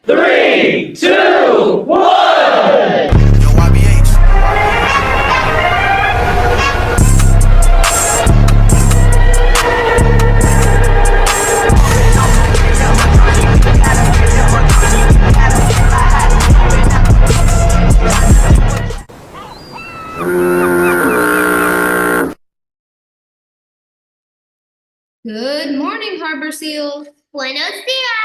Three, two, one! Good morning, Harbor Seals. Buenos dias!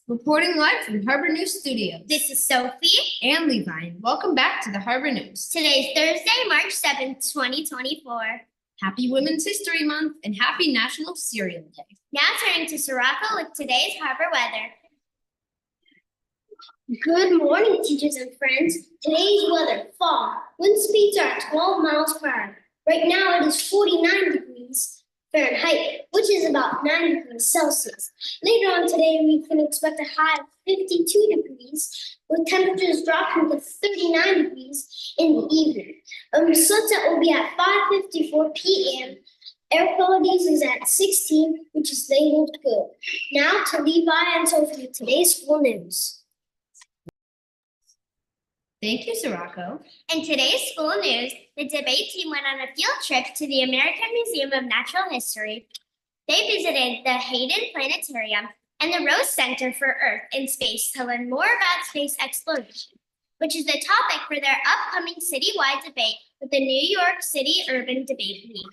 Reporting live from Harbor News Studios. This is Sophie and Levine. Welcome back to the Harbor News. Today's Thursday, March 7th, 2024. Happy Women's History Month and happy National Cereal Day. Now turning to Sirocco with today's harbor weather. Good morning, teachers and friends. Today's weather, fall. Wind speeds are at 12 miles per hour. Right now it is 49 degrees Fahrenheit, which is about 9 degrees Celsius. Later on today, we can expect a high of 52 degrees, with temperatures dropping to 39 degrees in the evening. Sunset will be at 5:54 p.m. Air quality is at 16, which is labeled good. Now to Levi and Sophie with today's school news. Thank you, Sirocco. In today's school news, the debate team went on a field trip to the American Museum of Natural History. They visited the Hayden Planetarium and the Rose Center for Earth and Space to learn more about space exploration, which is the topic for their upcoming citywide debate with the New York City Urban Debate League.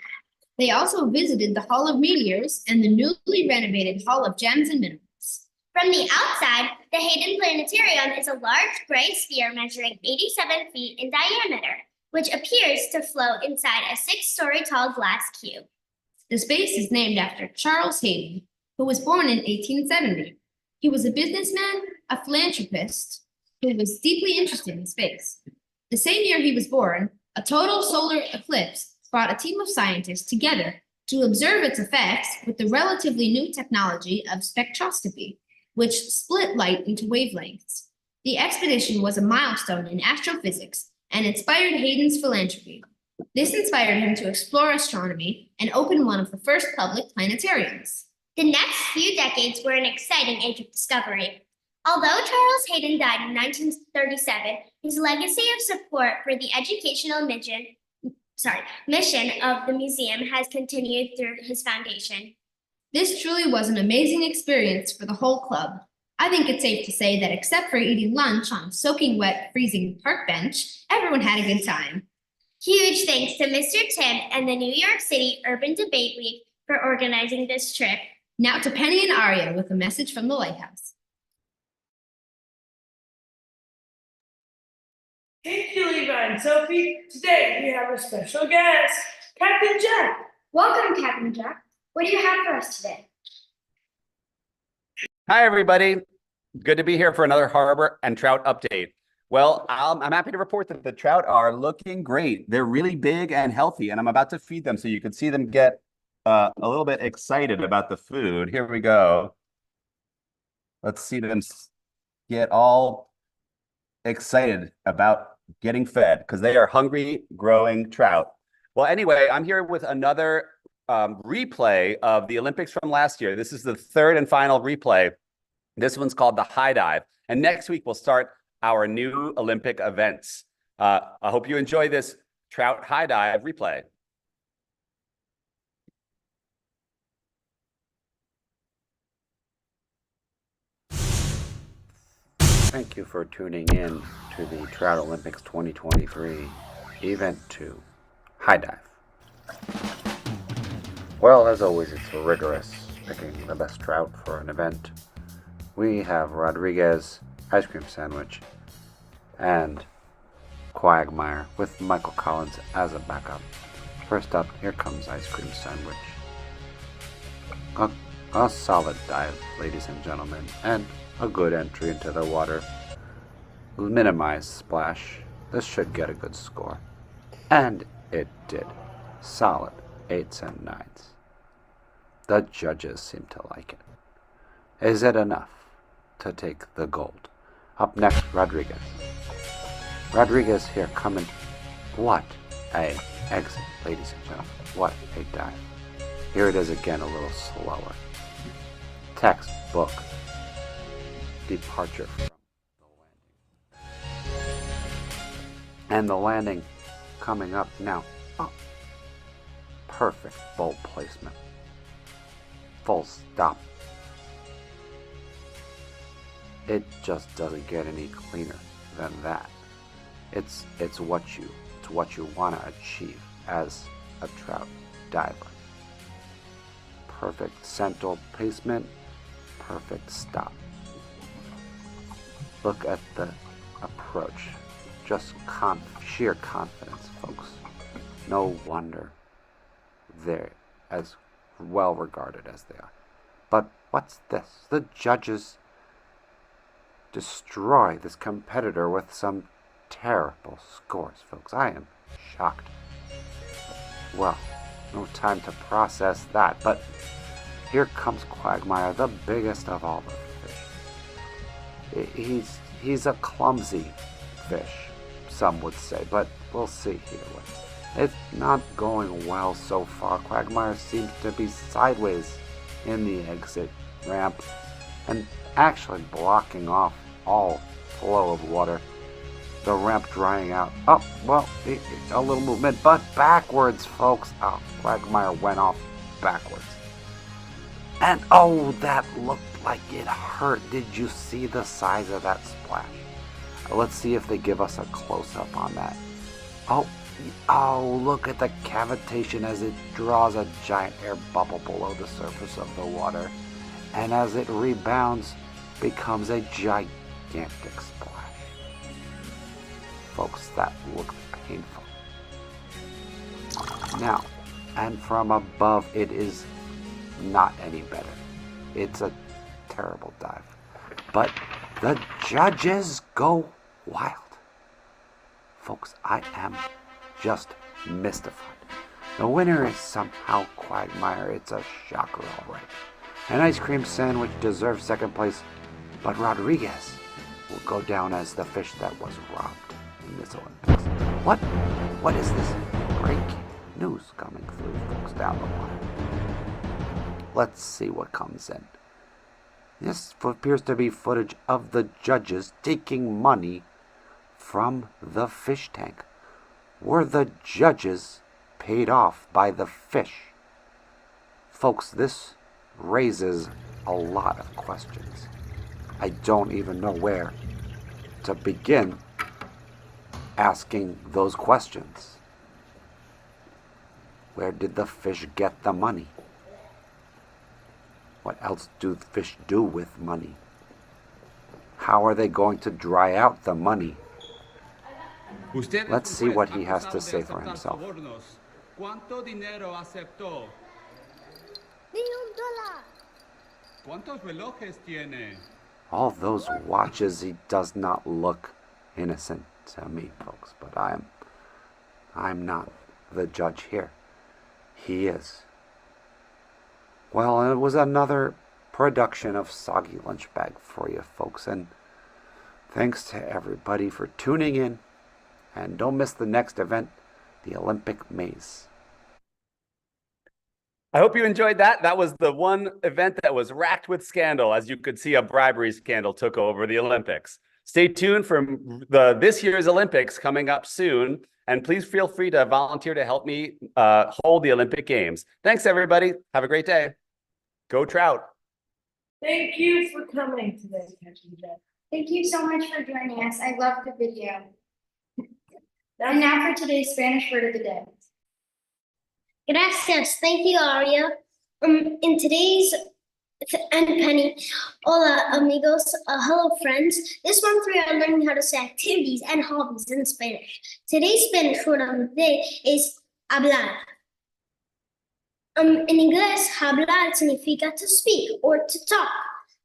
They also visited the Hall of Meteors and the newly renovated Hall of Gems and Minerals. From the outside, the Hayden Planetarium is a large gray sphere measuring 87 feet in diameter, which appears to float inside a 6-story tall glass cube. The space is named after Charles Hayden, who was born in 1870. He was a businessman, a philanthropist, who was deeply interested in space. The same year he was born, a total solar eclipse brought a team of scientists together to observe its effects with the relatively new technology of spectroscopy, which split light into wavelengths. The expedition was a milestone in astrophysics and inspired Hayden's philanthropy. This inspired him to explore astronomy and open one of the first public planetariums. The next few decades were an exciting age of discovery. Although Charles Hayden died in 1937, his legacy of support for the educational mission of the museum has continued through his foundation. This truly was an amazing experience for the whole club. I think it's safe to say that except for eating lunch on a soaking wet, freezing park bench, everyone had a good time. Huge thanks to Mr. Tim and the New York City Urban Debate League for organizing this trip. Now to Penny and Aria with a message from the lighthouse. Thank you, Levi and Sophie. Today we have a special guest, Captain Jack. Welcome, Captain Jack. What do you have for us today? Hi, everybody. Good to be here for another harbor and trout update. Well, I'm happy to report that the trout are looking great. They're really big and healthy, and I'm about to feed them so you can see them get a little bit excited about the food. Here we go. Let's see them get all excited about getting fed because they are hungry, growing trout. Well, anyway, I'm here with another replay of the Olympics from last year. This is the third and final replay. This one's called the high dive. And next week, we'll start our new Olympic events. I hope you enjoy this trout high dive replay. Thank you for tuning in to the Trout Olympics 2023 Event 2 High Dive. Well, as always, it's rigorous picking the best trout for an event. We have Rodriguez ice cream sandwich and Quagmire with Michael Collins as a backup. First up, here comes ice cream sandwich. A solid dive, ladies and gentlemen, and a good entry into the water. Minimize splash. This should get a good score. And it did. Solid 8s and 9s. The judges seem to like it. Is it enough to take the gold? Up next, Rodriguez. Rodriguez here coming. What a exit, ladies and gentlemen. What a dive. Here it is again, a little slower. Textbook departure from And the landing coming up now. Oh, perfect bowl placement. Full stop. It just doesn't get any cleaner than that. It's what you want to achieve as a trout diver. Perfect central placement, perfect stop. Look at the approach. Just sheer confidence, folks. No wonder they're as well regarded as they are. But what's this? The judges destroy this competitor with some terrible scores, folks. I am shocked. Well, no time to process that, but here comes Quagmire, the biggest of all the fish. He's a clumsy fish, some would say, but we'll see here. It's not going well so far. Quagmire seems to be sideways in the exit ramp and actually blocking off all flow of water. The ramp drying out. Oh, well, a little movement, but backwards, folks. Oh, Quagmire went off backwards. And oh, that looked like it hurt. Did you see the size of that splash? Let's see if they give us a close-up on that. Oh, look at the cavitation as it draws a giant air bubble below the surface of the water. And as it rebounds, becomes a gigantic splash. Folks, that looked painful. Now, and from above, it is not any better. It's a terrible dive. But the judges go wild. Folks, I am just mystified. The winner is somehow Quagmire. It's a shocker, all right. An ice cream sandwich deserves second place, but Rodriguez will go down as the fish that was robbed in this Olympics. What is this breaking news coming through, folks, down the line? Let's see what comes in. This appears to be footage of the judges taking money from the fish tank. Were the judges paid off by the fish? Folks, this raises a lot of questions. I don't even know where to begin asking those questions. Where did the fish get the money? What else do fish do with money? How are they going to dry out the money? Let's see what he has to say for himself. ¿Cuánto dinero aceptó? $1 ¿Cuántos relojes tiene? All those watches, he does not look innocent to me, folks, but I'm not the judge here. He is. Well, it was another production of Soggy Lunch Bag for you, folks, and thanks to everybody for tuning in, and don't miss the next event, the Olympic Maze. I hope you enjoyed that. That was the one event that was racked with scandal. As you could see, a bribery scandal took over the Olympics. Stay tuned for this year's Olympics coming up soon. And please feel free to volunteer to help me hold the Olympic Games. Thanks, everybody. Have a great day. Go Trout. Thank you for coming today, Captain Jeff. Thank you so much for joining us. I love the video. And now for today's Spanish word of the day. Gracias. Thank you, Aria. In today's and Penny, hola amigos, hello friends. This month we are learning how to say activities and hobbies in Spanish. Today's Spanish word of the day is hablar. In English, hablar significa to speak or to talk.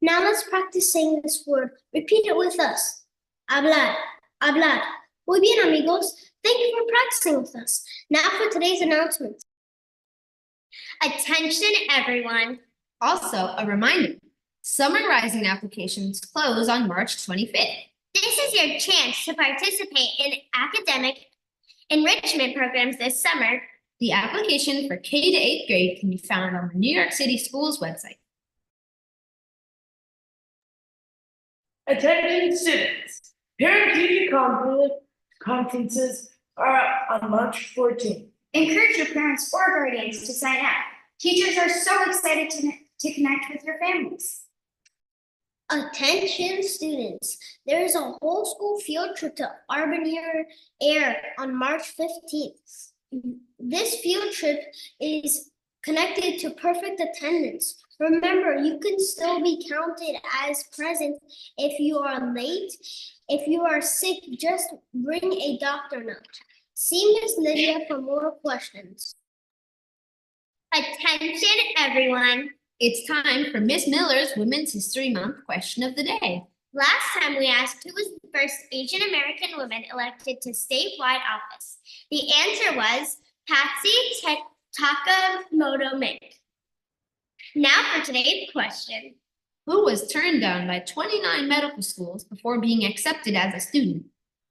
Now let's practice saying this word. Repeat it with us. Hablar, hablar. Muy bien, amigos. Thank you for practicing with us. Now for today's announcements. Attention, everyone. Also, a reminder, Summer Rising applications close on March 25th. This is your chance to participate in academic enrichment programs this summer. The application for K to 8th grade can be found on the New York City Schools website. Attention students. Parent-teacher conferences are on March 14th. Encourage your parents or guardians to sign up. Teachers are so excited to connect with your families. Attention students, there is a whole school field trip to Arbonier Air on March 15th. This field trip is connected to perfect attendance. Remember, you can still be counted as present if you are late. If you are sick, just bring a doctor note. See Miss Lydia for more questions. Attention, everyone. It's time for Miss Miller's Women's History Month question of the day. Last time we asked who was the first Asian American woman elected to statewide office. The answer was Patsy Takemoto Mink. Now for today's question. Who was turned down by 29 medical schools before being accepted as a student,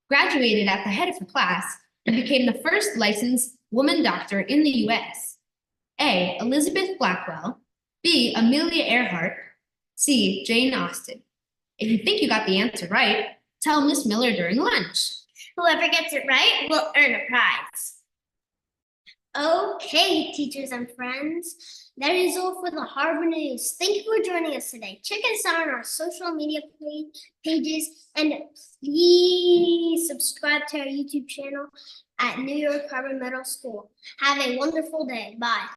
graduated at the head of her class, and became the first licensed woman doctor in the U.S.? A. Elizabeth Blackwell. B. Amelia Earhart. C. Jane Austen. If you think you got the answer right, tell Miss Miller during lunch. Whoever gets it right will earn a prize. Okay, teachers and friends, that is all for the Harbor News. Thank you for joining us today. Check us out on our social media pages and please subscribe to our YouTube channel at New York Harbor Middle School. Have a wonderful day. Bye.